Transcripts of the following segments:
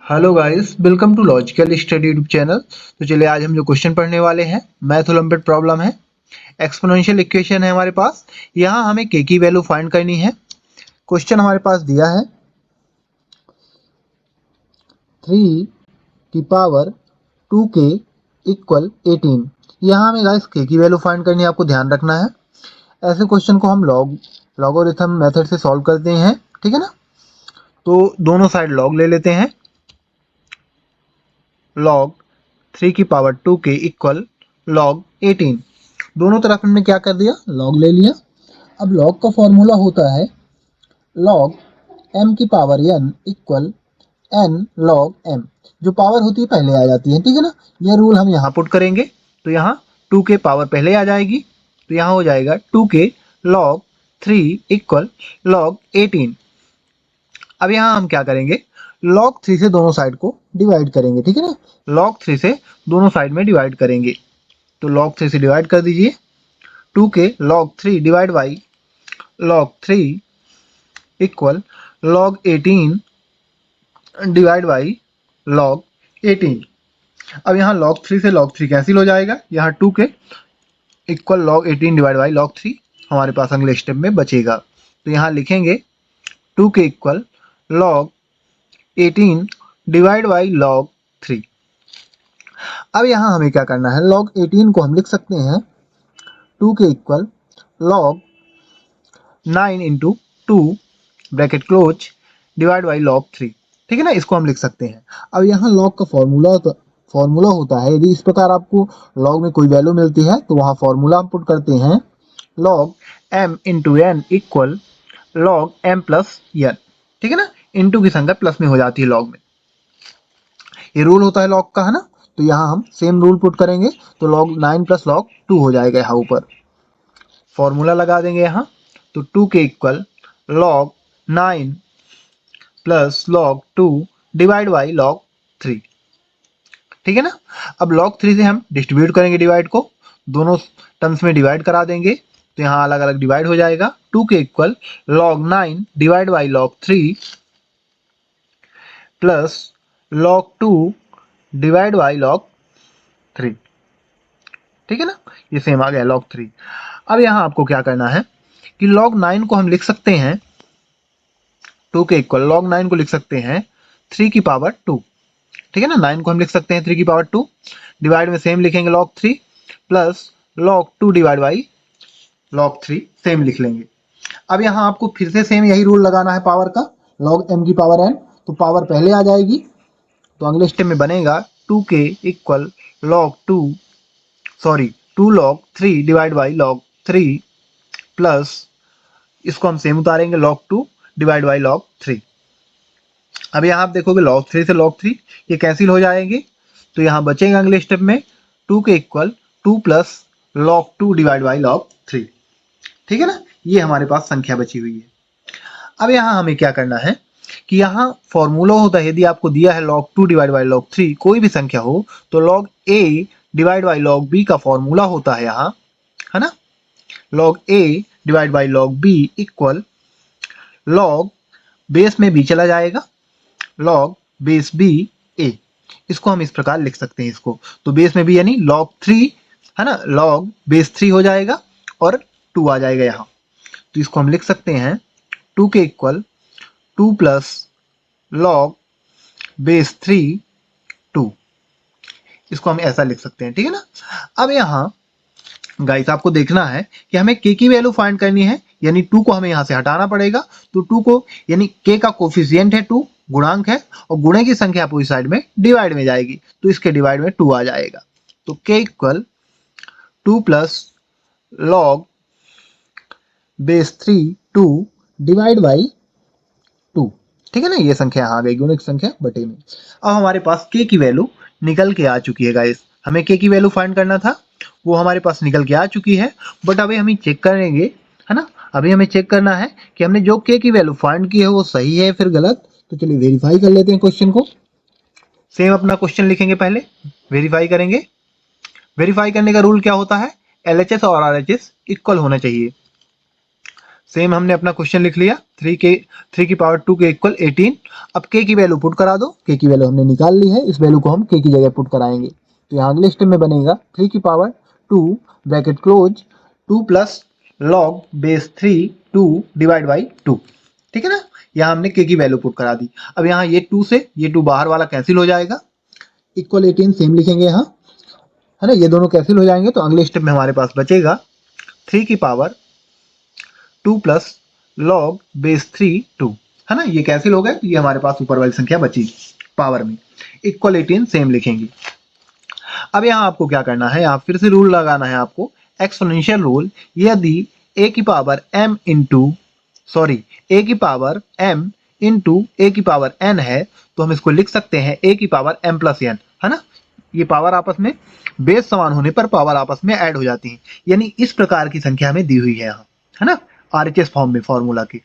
Hello guys, welcome to logical study YouTube channel. तो चलिए आज हम जो क्वेश्चन पढ़ने वाले हैं मैथ ओलंपियाड प्रॉब्लम है। एक्सपोनेंशियल इक्वेशन है हमारे पास। यहाँ हमें के की वैल्यू फाइंड करनी है। क्वेश्चन हमारे पास दिया है 3 की पावर 2k इक्वल 18। यहाँ हमें गाइस के की वैल्यू फाइंड करनी है, आपको ध्यान रखना है। ऐसे क्वेश्चन को हम लॉगरिथम मेथड से सॉल्व करते हैं, ठीक है ना। तो दोनों साइड लॉग ले लेते हैं। लॉग 3 की पावर 2k इक्वल लॉग 18। दोनों तरफ हमने क्या कर दिया, लॉग ले लिया। अब लॉग का फॉर्मूला होता है लॉग m की power n equal n log m। जो पावर होती है पहले आ जाती है, ठीक है ना। यह रूल हम यहाँ पुट करेंगे तो यहाँ 2k पावर पहले आ जाएगी, तो यहाँ हो जाएगा 2k लॉग 3 इक्वल लॉग 18। अब यहाँ हम क्या करेंगे, log 3 से दोनों साइड को डिवाइड करेंगे, ठीक है ना। log 3 से दोनों साइड में डिवाइड करेंगे, तो log 3 से डिवाइड कर दीजिए। 2k log 3 divide by log 3 equal log 18 divide by log 18। अब यहाँ log 3 से log 3 कैंसिल हो जाएगा, यहाँ 2k equal log 18 divide by log 3 हमारे पास अगले स्टेप में बचेगा। तो यहाँ लिखेंगे 2k equal log 18 divide by log 3। अब यहाँ हमें क्या करना है, log 18 को हम लिख सकते हैं 2 के equal log 9 into 2 bracket close divide by log 3, ठीक है ना। इसको हम लिख सकते हैं। अब यहाँ log का फॉर्मूला होता है, यदि इस प्रकार आपको log में कोई वैल्यू मिलती है तो वहाँ फॉर्मूला हम पुट करते हैं log m into n equal log m plus n, ठीक है ना। इंटू की संख्या प्लस में हो जाती है log में, ये रूल होता है लॉग का, है ना। तो यहाँ हम सेम रूल पुट करेंगे तो log 9 प्लस log 2 हो जाएगा। यहाँ ऊपर फॉर्मूला लगा देंगे यहाँ, तो 2 के equal log 9 plus log 2 divide by log 3, ठीक है ना। अब log 3 से हम डिस्ट्रीब्यूट करेंगे डिवाइड को, दोनों टर्म्स में डिवाइड करा देंगे तो यहाँ अलग अलग डिवाइड हो जाएगा। 2 के equal log 9 divide by log 3 plus log 2 divide by log 3, ठीक है ना। ये सेम आ गया log 3। अब यहाँ आपको क्या करना है कि log 9 को हम लिख सकते हैं 2 के इक्वल log 9 को लिख सकते हैं 3 की पावर 2, ठीक है ना। 9 को हम लिख सकते हैं 3 की पावर 2, डिवाइड में सेम लिखेंगे log 3 plus log 2 divide by log 3 same लिख लेंगे। अब यहाँ आपको फिर से सेम यही रूल लगाना है पावर का, log m की पावर n, तो पावर पहले आ जाएगी तो अगले स्टेप में बनेगा 2k equal log 2 log 3 divide by log 3 plus इसको हम सेम उतारेंगे log 2 डिवाइड बाई log 3। अब यहाँ आप देखोगे log 3 से log 3 ये कैंसिल हो जाएंगे, तो यहाँ बचेगा अगले स्टेप में 2 के equal 2 plus log 2 divide by log 3, ठीक है ना। ये हमारे पास संख्या बची हुई है। अब यहाँ हमें क्या करना है कि यहाँ फॉर्मूला होता है, यदि आपको दिया है log 2 डिवाइड बाई log 3 कोई भी संख्या हो तो log a divide by log b का फॉर्मूला होता है यहाँ, है ना। log a divide by log b equal log base में b चला जाएगा log बेस b a। इसको हम इस प्रकार लिख सकते हैं, इसको तो बेस में b यानी log 3, है ना, log बेस 3 हो जाएगा और 2 आ जाएगा यहाँ। तो इसको हम लिख सकते हैं 2 के इक्वल 2 प्लस log बेस 3 2, इसको हम ऐसा लिख सकते हैं, ठीक है ना। अब यहाँ गाइस आपको देखना है कि हमें k की वैल्यू फाइंड करनी है, यानी 2 को हमें यहाँ से हटाना पड़ेगा। तो 2 को यानी k का कोफिशिएंट है 2, गुणांक है, और गुणे की संख्या पूरी साइड में डिवाइड में जाएगी तो इसके डिवाइड में 2 आ जाएगा। तो k equal 2 plus log base 3 2 divide by 2, ठीक है ना। ये संख्या यहाँ आ गई गुणित संख्या बटे में। अब हमारे पास k की वैल्यू निकल के आ चुकी है गाइस। हमें k की वैल्यू फाइंड करना था, वो हमारे पास निकल के आ चुकी है। बट अभी हम चेक करेंगे, है ना। अभी हमें चेक करना है कि हमने जो k की वैल्यू फाइंड की है वो सही है फिर गलत। तो चलिए वेरीफाई कर लेते हैं क्वेश्चन को। सेम अपना क्वेश्चन लिखेंगे, पहले वेरीफाई करेंगे। वेरीफाई करने का रूल क्या होता है, LHS और RHS इक्वल होना चाहिए। सेम हमने अपना क्वेश्चन लिख लिया, 3 की पावर 2 के इक्वल 18। अब k की वैल्यू पुट करा दो, k की वैल्यू हमने निकाल ली है, इस वैल्यू को हम k की जगह पुट कराएंगे। तो यहाँ अगले स्टेप में बनेगा 3 की power 2 bracket close 2 plus log base 3 2 divide by 2। ठीक है ना, यहाँ हमने k की वैल्यू पुट करा दी। अब यहाँ ये 2 से ये 2 बाहर वाला कैंसिल हो जाएगा, इक्वल 18 सेम लिखेंगे यहाँ, है ना, ये दोनों कैंसिल हो जाएंगे। तो अगले स्टेप में हमारे पास बचेगा 3 की पावर 2 प्लस लॉग बेस 3 2, है ना, ये कैंसिल हो गए, तो ये हमारे पास ऊपर वाली संख्या बची पावर में, इक्वल 18 सेम लिखेंगे। अब यहाँ आपको क्या करना है, यहाँ फिर से रूल लगाना है आपको, एक्सपोनेंशियल रूल। यदि a की पावर m इंटू a की पावर m इंटू a की पावर n है, तो हम इसको लिख सकते हैं a की पावर m प्लस n, है ना। ये पावर आपस में बेस समान होने पर पावर आपस में ऐड हो जाती है, यानी इस प्रकार की संख्या हमें दी हुई है यहाँ, है ना, RHS फॉर्म में फॉर्मूला की।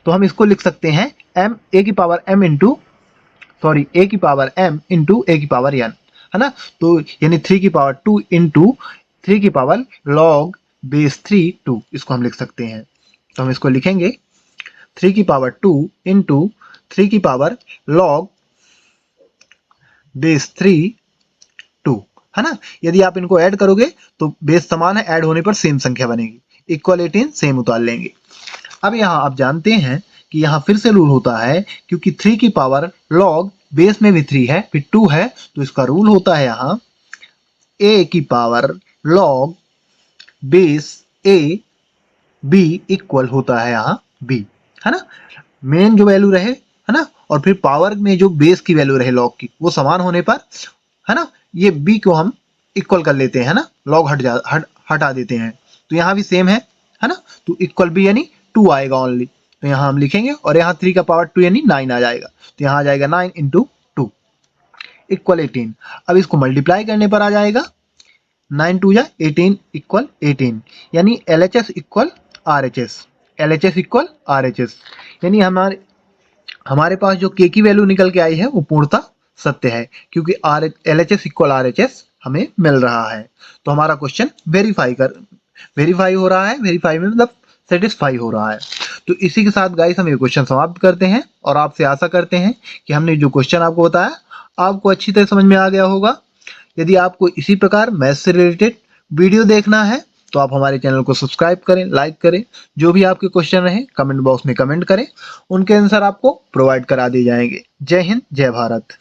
तो हम इसको लिख सकते हैं a की पावर m इंटू a की पावर m इंटू a की पावर n, है ना। तो यानी 3 की पावर 2 इंटू 3 की पावर लॉग बेस 3 2, इसको हम लिख सकते हैं। तो हम इसको लिखेंगे 3 की पावर 2 इंटू 3 की पावर लॉग बेस 3 2, है ना। यदि आप इनको ऐड करोगे तो बेस समान है, ऐड होने पर सेम संख्या बनेगी, इक्वल 18 सेम उतार लेंगे। अब यहाँ आप जानते हैं कि यहाँ फिर से रूल होता है, क्योंकि 3 की पावर लॉग बेस में भी 3 है फिर 2 है, तो इसका रूल होता है यहाँ a की power log base a b equal होता है यहाँ b, है ना। मेन जो वैल्यू रहे, है ना, और फिर पावर में जो बेस की वैल्यू रहे लॉग की, वो समान होने पर, है ना, ये b को हम इक्वल कर लेते हैं, है ना, लॉग हटा देते हैं। तो यहाँ भी सेम है ना, तो इक्वल b यानी 2 आएगा ओनली, तो यहाँ हम लिखेंगे, और यहाँ 3 का पावर 2 यानी 9 आ जाएगा, तो यहाँ आ जाएगा 9 इंटू 2 इक्वल 18। अब इसको मल्टीप्लाई करने पर आ जाएगा 9 2 या 18 इक्वल 18, यानी LHS equal RHS, LHS equal RHS, यानी हमारे पास जो k की वैल्यू निकल के आई है वो पूर्णतः सत्य है, क्योंकि LHS इक्वल RHS हमें मिल रहा है। तो हमारा क्वेश्चन वेरीफाई हो रहा है, वेरीफाई में मतलब सेटिस्फाई हो रहा है। तो इसी के साथ गाइस हम ये क्वेश्चन समाप्त करते हैं, और आपसे आशा करते हैं कि हमने जो क्वेश्चन आपको बताया आपको अच्छी तरह समझ में आ गया होगा। यदि आपको इसी प्रकार मैथ से रिलेटेड वीडियो देखना है तो आप हमारे चैनल को सब्सक्राइब करें, लाइक करें, जो भी आपके क्वेश्चन रहे कमेंट बॉक्स में कमेंट करें, उनके आंसर आपको प्रोवाइड करा दिए जाएंगे। जय हिंद, जय भारत।